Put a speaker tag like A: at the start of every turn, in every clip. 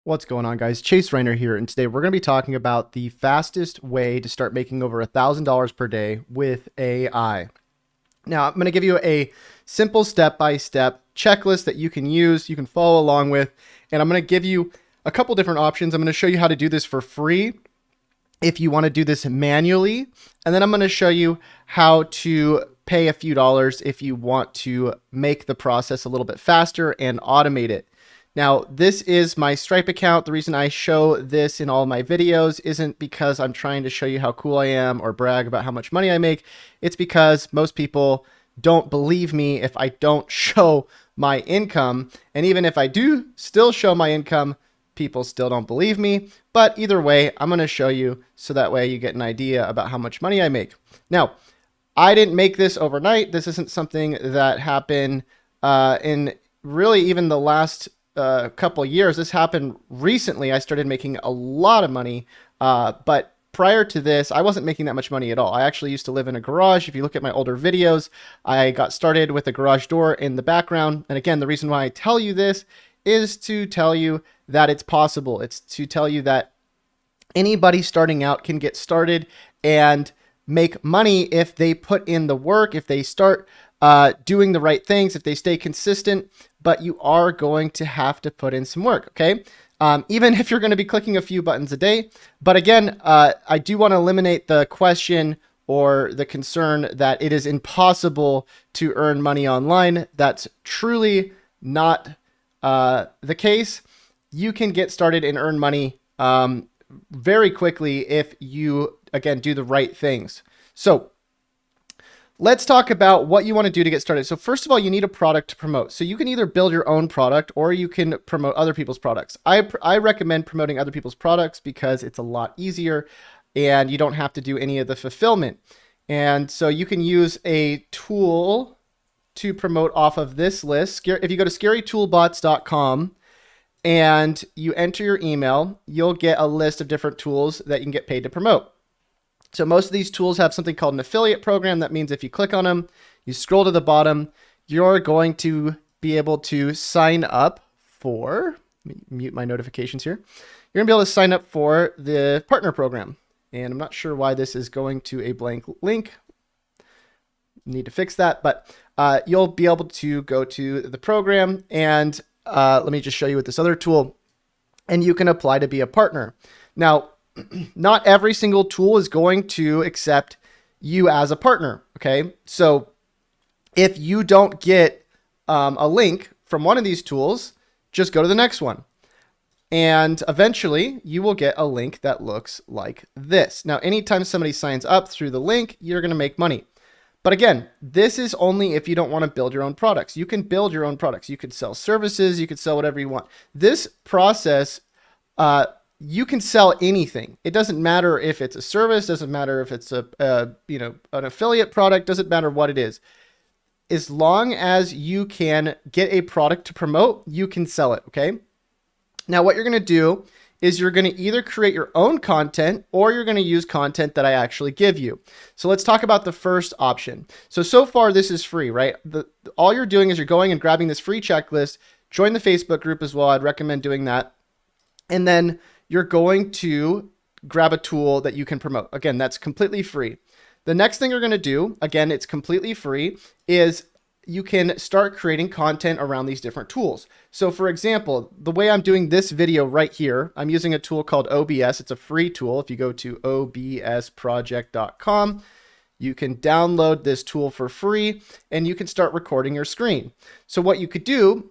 A: What's going on, guys? Chase Reiner here, and today we're going to be talking about the fastest way to start making over $1,000 per day with AI. Now, I'm going to give you a simple step-by-step checklist that you can use, you can follow along with, and I'm going to give you a couple different options. I'm going to show you how to do this for free if you want to do this manually, and then I'm going to show you how to pay a few dollars if you want to make the process a little bit faster and automate it. Now, this is my Stripe account. The reason I show this in all my videos isn't because I'm trying to show you how cool I am or brag about how much money I make. It's because most people don't believe me if I don't show my income. And even if I do still show my income, people still don't believe me. But either way, I'm going to show you so that way you get an idea about how much money I make. Now, I didn't make this overnight. This isn't something that happened in really even the last couple years. This happened recently. I started making a lot of money, but prior to this, I wasn't making that much money at all. I actually used to live in a garage. If you look at my older videos, I got started with a garage door in the background. And again, the reason why I tell you this is to tell you that it's possible. It's to tell you that anybody starting out can get started and make money if they put in the work, if they start doing the right things, if they stay consistent. But you are going to have to put in some work, okay? Even if you're going to be clicking a few buttons a day. But again, I do want to eliminate the question or the concern that it is impossible to earn money online. That's truly not the case. You can get started and earn money very quickly if you, again, do the right things. So let's talk about what you want to do to get started. So first of all, you need a product to promote. So you can either build your own product or you can promote other people's products. I recommend promoting other people's products because it's a lot easier and you don't have to do any of the fulfillment. And so you can use a tool to promote off of this list. If you go to scarytoolbots.com and you enter your email, you'll get a list of different tools that you can get paid to promote. So most of these tools have something called an affiliate program. That means if you click on them, you scroll to the bottom, you're going to be able to sign up for, let me mute my notifications here. You're gonna be able to sign up for the partner program. And I'm not sure why this is going to a blank link. Need to fix that, but you'll be able to go to the program and let me just show you with this other tool and you can apply to be a partner. Now, not every single tool is going to accept you as a partner, okay? So if you don't get a link from one of these tools, just go to the next one. And eventually you will get a link that looks like this. Now, anytime somebody signs up through the link, you're gonna make money. But again, this is only if you don't want to build your own products. You can build your own products. You could sell services, you could sell whatever you want. This process, you can sell anything. It doesn't matter if it's a service, doesn't matter if it's an affiliate product, doesn't matter what it is. As long as you can get a product to promote, you can sell it, okay? Now what you're gonna do is you're gonna either create your own content or you're gonna use content that I actually give you. So let's talk about the first option. So far this is free, right? All you're doing is you're going and grabbing this free checklist, join the Facebook group as well. I'd recommend doing that. And then you're going to grab a tool that you can promote. Again, that's completely free. The next thing you're going to do, again, it's completely free, is you can start creating content around these different tools. So for example, the way I'm doing this video right here, I'm using a tool called OBS. It's a free tool. If you go to obsproject.com, you can download this tool for free and you can start recording your screen. So what you could do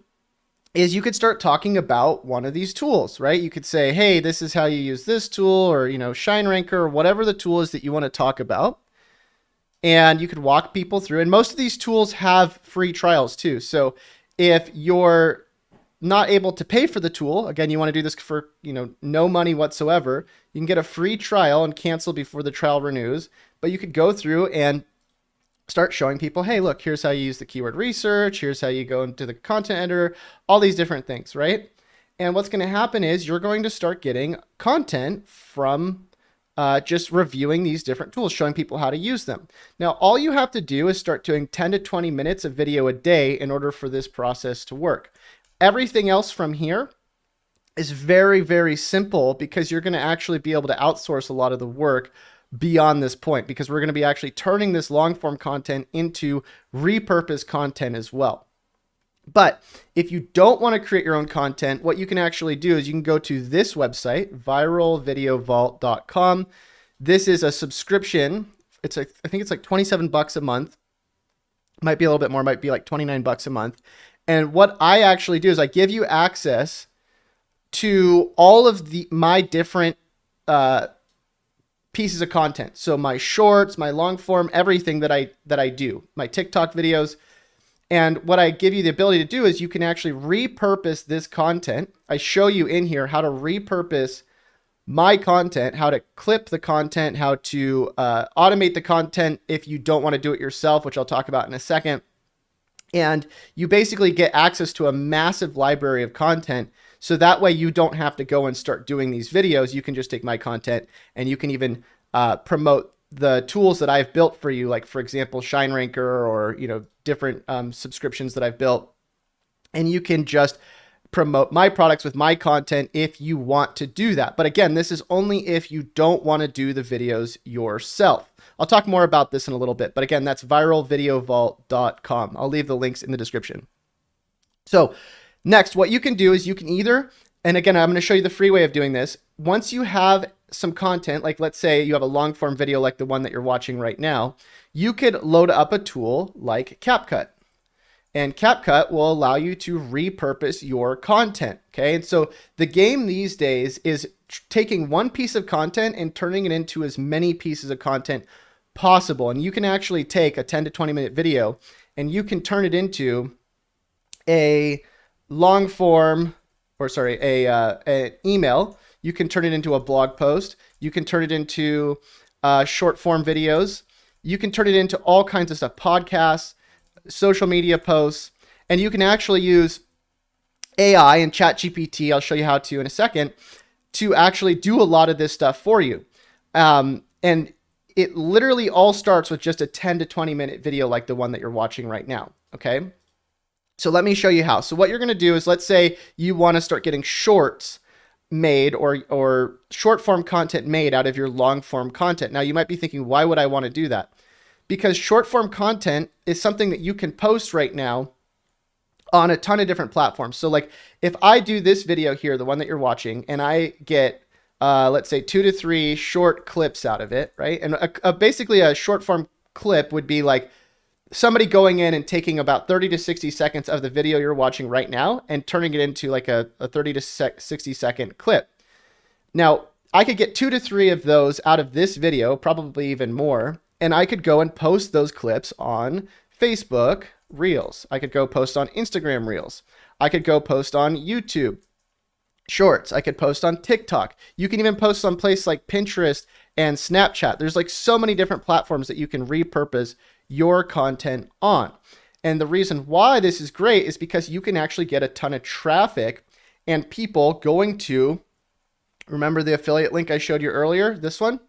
A: is you could start talking about one of these tools, right? You could say, hey, this is how you use this tool, or, Shine Ranker, or whatever the tool is that you want to talk about. And you could walk people through. And most of these tools have free trials too. So if you're not able to pay for the tool, again, you want to do this for, no money whatsoever, you can get a free trial and cancel before the trial renews. But you could go through and start showing people, hey, look, here's how you use the keyword research. Here's how you go into the content editor, all these different things, right? And what's going to happen is you're going to start getting content from just reviewing these different tools, showing people how to use them. Now, all you have to do is start doing 10 to 20 minutes of video a day in order for this process to work. Everything else from here is very, very simple because you're going to actually be able to outsource a lot of the work beyond this point, because we're going to be actually turning this long form content into repurposed content as well. But if you don't want to create your own content, what you can actually do is you can go to this website, viralvideovault.com. This is a subscription. I think it's like 27 bucks a month. Might be a little bit more, might be like 29 bucks a month. And what I actually do is I give you access to all of my different pieces of content. So my shorts, my long form, everything that I do, my TikTok videos. And what I give you the ability to do is you can actually repurpose this content. I show you in here how to repurpose my content, how to clip the content, how to automate the content if you don't want to do it yourself, which I'll talk about in a second. And you basically get access to a massive library of content. So that way you don't have to go and start doing these videos. You can just take my content and you can even promote the tools that I've built for you. Like for example, ShineRanker or, different subscriptions that I've built. And you can just promote my products with my content if you want to do that. But again, this is only if you don't want to do the videos yourself. I'll talk more about this in a little bit, but again, that's viralvideovault.com. I'll leave the links in the description. So next, what you can do is you can either, and again, I'm going to show you the free way of doing this. Once you have some content, like let's say you have a long form video like the one that you're watching right now, you could load up a tool like CapCut. And CapCut will allow you to repurpose your content, okay? And so the game these days is taking one piece of content and turning it into as many pieces of content possible. And you can actually take a 10 to 20 minute video and you can turn it into a long form, an email. You can turn it into a blog post. You can turn it into short form videos. You can turn it into all kinds of stuff, podcasts, social media posts, and you can actually use AI and ChatGPT, I'll show you how to in a second, to actually do a lot of this stuff for you. And it literally all starts with just a 10 to 20 minute video like the one that you're watching right now, okay? So let me show you how. So what you're gonna do is, let's say you wanna start getting shorts made or short form content made out of your long form content. Now you might be thinking, why would I wanna do that? Because short form content is something that you can post right now on a ton of different platforms. So like if I do this video here, the one that you're watching, and I get, let's say 2 to 3 short clips out of it, right? And basically a short form clip would be like somebody going in and taking about 30 to 60 seconds of the video you're watching right now and turning it into like a 30 to 60 second clip. Now I could get 2 to 3 of those out of this video, probably even more. And I could go and post those clips on Facebook Reels. I could go post on Instagram Reels. I could go post on YouTube Shorts. I could post on TikTok. You can even post on places like Pinterest and Snapchat. There's like so many different platforms that you can repurpose your content on. And the reason why this is great is because you can actually get a ton of traffic and people going to, remember the affiliate link I showed you earlier, this one?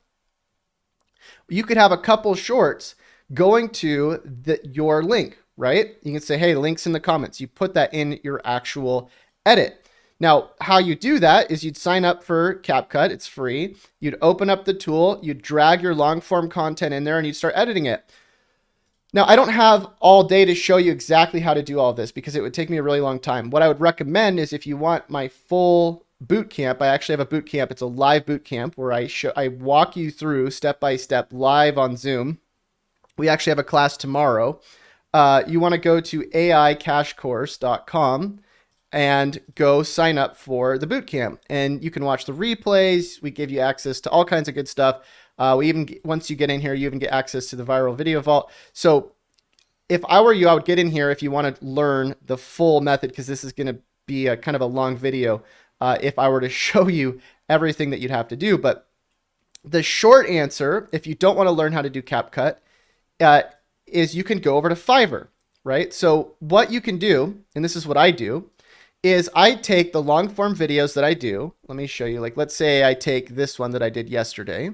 A: You could have a couple shorts going to your link, right? You can say, hey, links in the comments. You put that in your actual edit. Now, how you do that is you'd sign up for CapCut. It's free. You'd open up the tool. You'd drag your long form content in there and you'd start editing it. Now, I don't have all day to show you exactly how to do all this because it would take me a really long time. What I would recommend is if you want my full boot camp, I actually have a boot camp. It's a live boot camp where I walk you through step by step live on Zoom. We actually have a class tomorrow. You want to go to aicashcourse.com and go sign up for the boot camp. And you can watch the replays. We give you access to all kinds of good stuff. Once you get in here, you even get access to the Viral Video Vault. So if I were you, I would get in here if you want to learn the full method, because this is going to be a kind of a long video if I were to show you everything that you'd have to do. But the short answer, if you don't want to learn how to do CapCut, is you can go over to Fiverr, right? So what you can do, and this is what I do, is I take the long form videos that I do. Let me show you. Like, let's say I take this one that I did yesterday.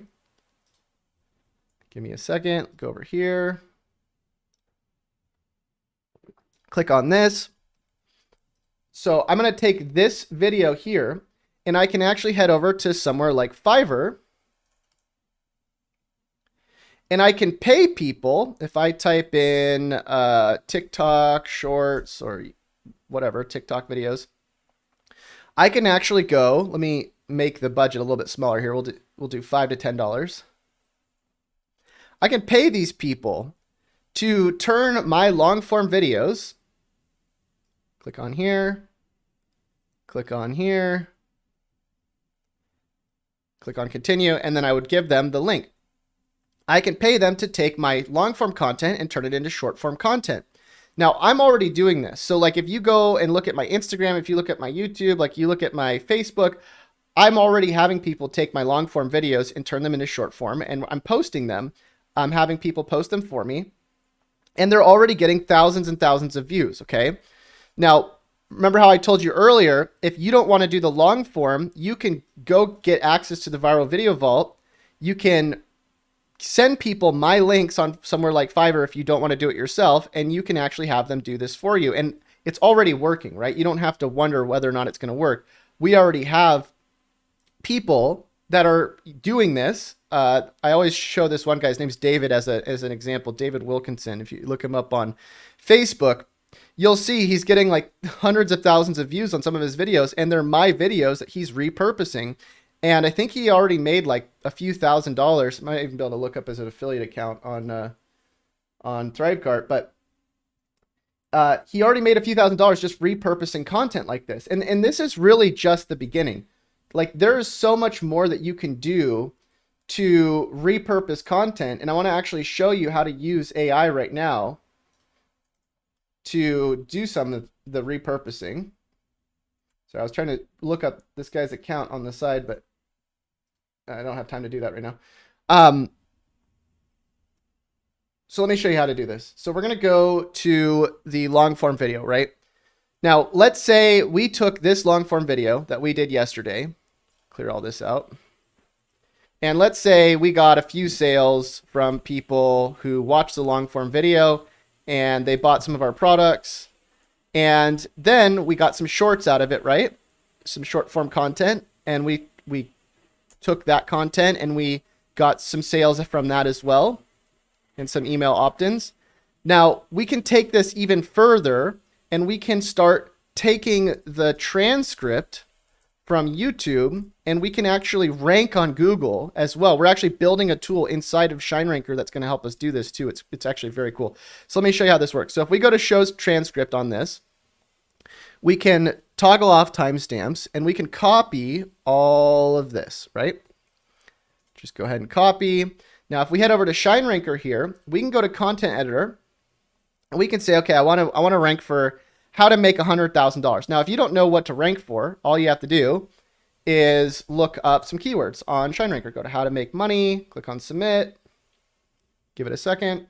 A: Give me a second. Go over here. Click on this. So I'm going to take this video here and I can actually head over to somewhere like Fiverr, and I can pay people. If I type in TikTok shorts or whatever, TikTok videos, I can actually go, let me make the budget a little bit smaller here. We'll do $5 to $10. I can pay these people to turn my long form videos. Click on here, click on here, click on continue, and then I would give them the link. I can pay them to take my long form content and turn it into short form content. Now, I'm already doing this. So like if you go and look at my Instagram, if you look at my YouTube, like you look at my Facebook, I'm already having people take my long form videos and turn them into short form, and I'm posting them. I'm having people post them for me, and they're already getting thousands and thousands of views, okay? Now, remember how I told you earlier, if you don't want to do the long form, you can go get access to the Viral Video Vault. You can send people my links on somewhere like Fiverr if you don't want to do it yourself, and you can actually have them do this for you. And it's already working, right? You don't have to wonder whether or not it's going to work. We already have people that are doing this. I always show this one guy's name's David as an example, David Wilkinson. If you look him up on Facebook, you'll see he's getting like hundreds of thousands of views on some of his videos, and they're my videos that he's repurposing. And I think he already made like a few $1,000s. Might even be able to look up as an affiliate account on Thrivecart, but he already made a few $1,000s just repurposing content like this. And this is really just the beginning. Like there's so much more that you can do to repurpose content. And I want to actually show you how to use AI right now to do some of the repurposing. So I was trying to look up this guy's account on the side, but I don't have time to do that right now. So let me show you how to do this. So we're going to go to the long form video, right? Now, let's say we took this long form video that we did yesterday, clear all this out. And let's say we got a few sales from people who watched the long form video and they bought some of our products. And then we got some shorts out of it, right? Some short form content. And we took that content and we got some sales from that as well, and some email opt-ins. Now we can take this even further, and we can start taking the transcript from YouTube, and we can actually rank on Google as well. We're actually building a tool inside of ShineRanker that's going to help us do this too. It's actually very cool. So let me show you how this works. So if we go to shows transcript on this, we can toggle off timestamps, and we can copy all of this, right? Just go ahead and copy. Now, if we head over to ShineRanker here, we can go to content editor, and we can say, okay, I want to rank for how to make $100,000. Now, if you don't know what to rank for, all you have to do is look up some keywords on ShineRanker. Go to how to make money, click on submit, give it a second.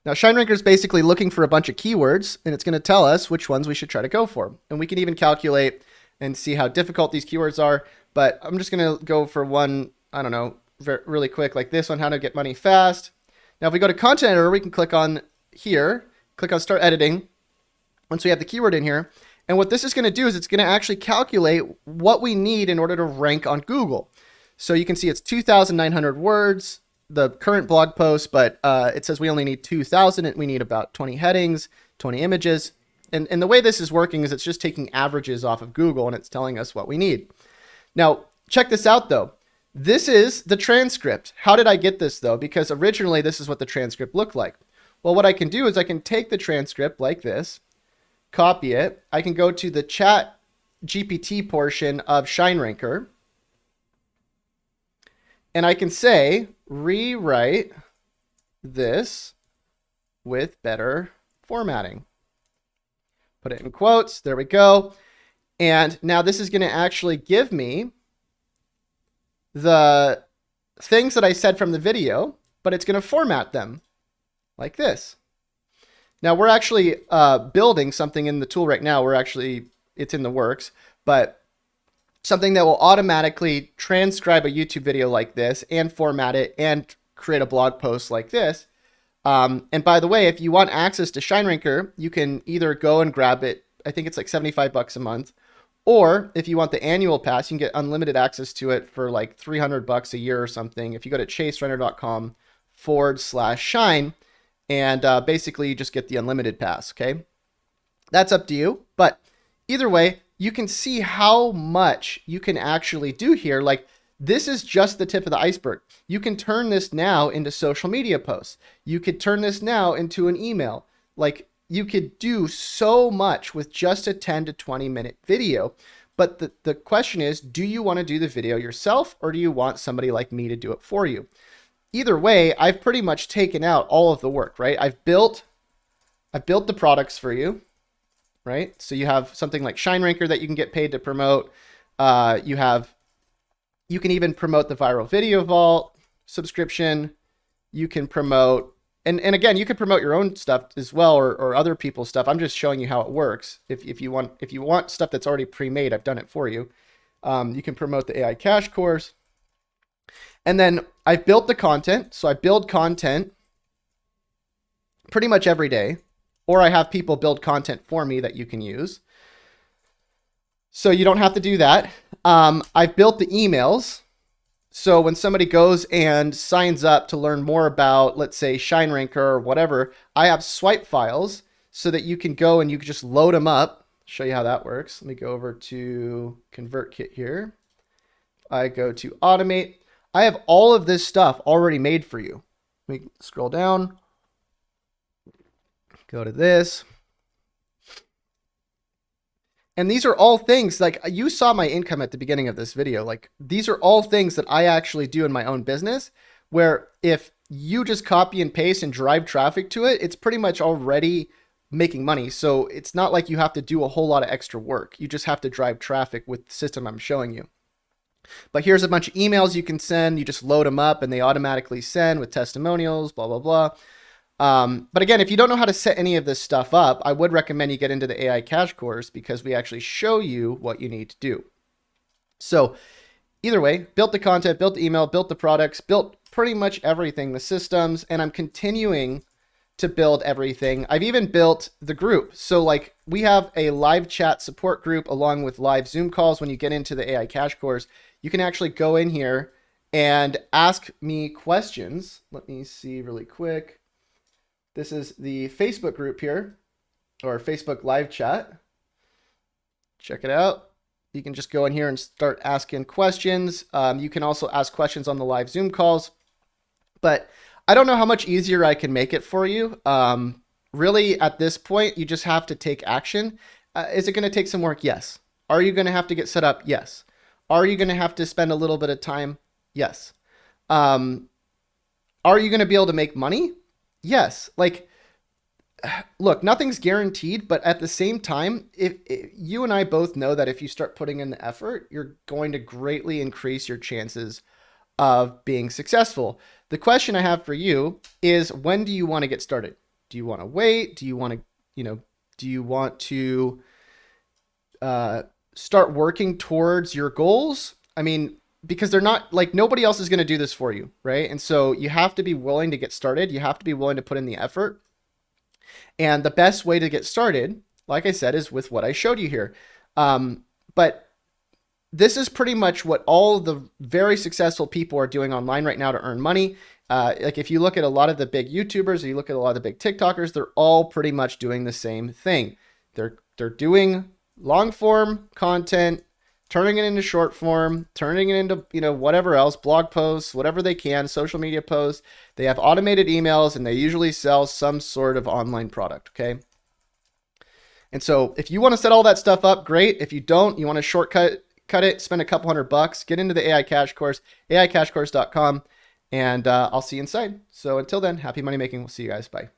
A: Now, ShineRanker is basically looking for a bunch of keywords, and it's going to tell us which ones we should try to go for. And we can even calculate and see how difficult these keywords are. But I'm just going to go for one, I don't know, really quick, like this one, how to get money fast. Now, if we go to content editor, we can click on here, click on start editing once we have the keyword in here. And what this is going to do is it's going to actually calculate what we need in order to rank on Google. So you can see it's 2,900 words, the current blog post, but it says we only need 2,000 and we need about 20 headings, 20 images. And the way this is working is it's just taking averages off of Google and it's telling us what we need. Now, check this out though. This is the transcript. How did I get this though? Because originally this is what the transcript looked like. Well, what I can do is I can take the transcript like this, copy it. I can go to the chat GPT portion of ShineRanker, and I can say, rewrite this with better formatting. Put it in quotes. There we go. And now this is going to actually give me the things that I said from the video, but it's going to format them like this. Now we're actually building something in the tool right now. It's in the works, but something that will automatically transcribe a YouTube video like this and format it and create a blog post like this. And by the way, if you want access to ShineRanker, you can either go and grab it I think it's like 75 bucks a month. Or if you want the annual pass, you can get unlimited access to it for like 300 bucks a year or something. If you go to chasereiner.com/shine, and basically you just get the unlimited pass. Okay. That's up to you. But either way, you can see how much you can actually do here. Like, this is just the tip of the iceberg. You can turn this now into social media posts. You could turn this now into an email. Like, you could do so much with just a 10 to 20 minute video. But the question is, do you want to do the video yourself, or do you want somebody like me to do it for you? Either way, I've pretty much taken out all of the work, right? I've built the products for you, right? So you have something like Shine Ranker that you can get paid to promote. You can even promote the Viral Video Vault subscription. You can promote, and again, you can promote your own stuff as well, or other people's stuff. I'm just showing you how it works. If you want stuff that's already pre-made, I've done it for you. You can promote the AI Cash course. And then I've built the content. So I build content pretty much every day, or I have people build content for me that you can use. So you don't have to do that. I've built the emails. So when somebody goes and signs up to learn more about, let's say, Shine Ranker or whatever, I have swipe files so that you can go and you can just load them up. Show you how that works. Let me go over to ConvertKit here. I go to automate. I have all of this stuff already made for you. Let me scroll down. Go to this. And these are all things, like, you saw my income at the beginning of this video. Like, these are all things that I actually do in my own business, where if you just copy and paste and drive traffic to it, it's pretty much already making money. So it's not like you have to do a whole lot of extra work. You just have to drive traffic with the system I'm showing you. But here's a bunch of emails you can send. You just load them up and they automatically send with testimonials, blah, blah, blah. But again, if you don't know how to set any of this stuff up, I would recommend you get into the AI Cash course, because we actually show you what you need to do. So either way, built the content, built the email, built the products, built pretty much everything, the systems, and I'm continuing to build everything. I've even built the group. So like, we have a live chat support group along with live Zoom calls. When you get into the AI Cash course, you can actually go in here and ask me questions. Let me see really quick. This is the Facebook group here, or Facebook live chat. Check it out. You can just go in here and start asking questions. You can also ask questions on the live Zoom calls, but I don't know how much easier I can make it for you. Really, at this point, you just have to take action. Is it going to take some work? Yes. Are you going to have to get set up? Yes. Are you going to have to spend a little bit of time? Yes. Are you going to be able to make money? Yes. Like, look, nothing's guaranteed, but at the same time, if you and I both know that if you start putting in the effort, you're going to greatly increase your chances of being successful. The question I have for you is, when do you want to get started? Do you want to wait? Do you want to, do you want to start working towards your goals? I mean, because they're not, like, nobody else is going to do this for you, right? And so you have to be willing to get started. You have to be willing to put in the effort. And the best way to get started, like I said, is with what I showed you here. But this is pretty much what all the very successful people are doing online right now to earn money. Like, if you look at a lot of the big YouTubers, or you look at a lot of the big TikTokers, they're all pretty much doing the same thing. They're doing long form content, turning it into short form, turning it into, whatever else, blog posts, whatever they can, social media posts. They have automated emails, and they usually sell some sort of online product, okay? And so if you want to set all that stuff up, great. If you don't, you want to shortcut it, spend a couple $100, get into the AI Cash course, aicashcourse.com, and I'll see you inside. So until then, happy money making. We'll see you guys. Bye.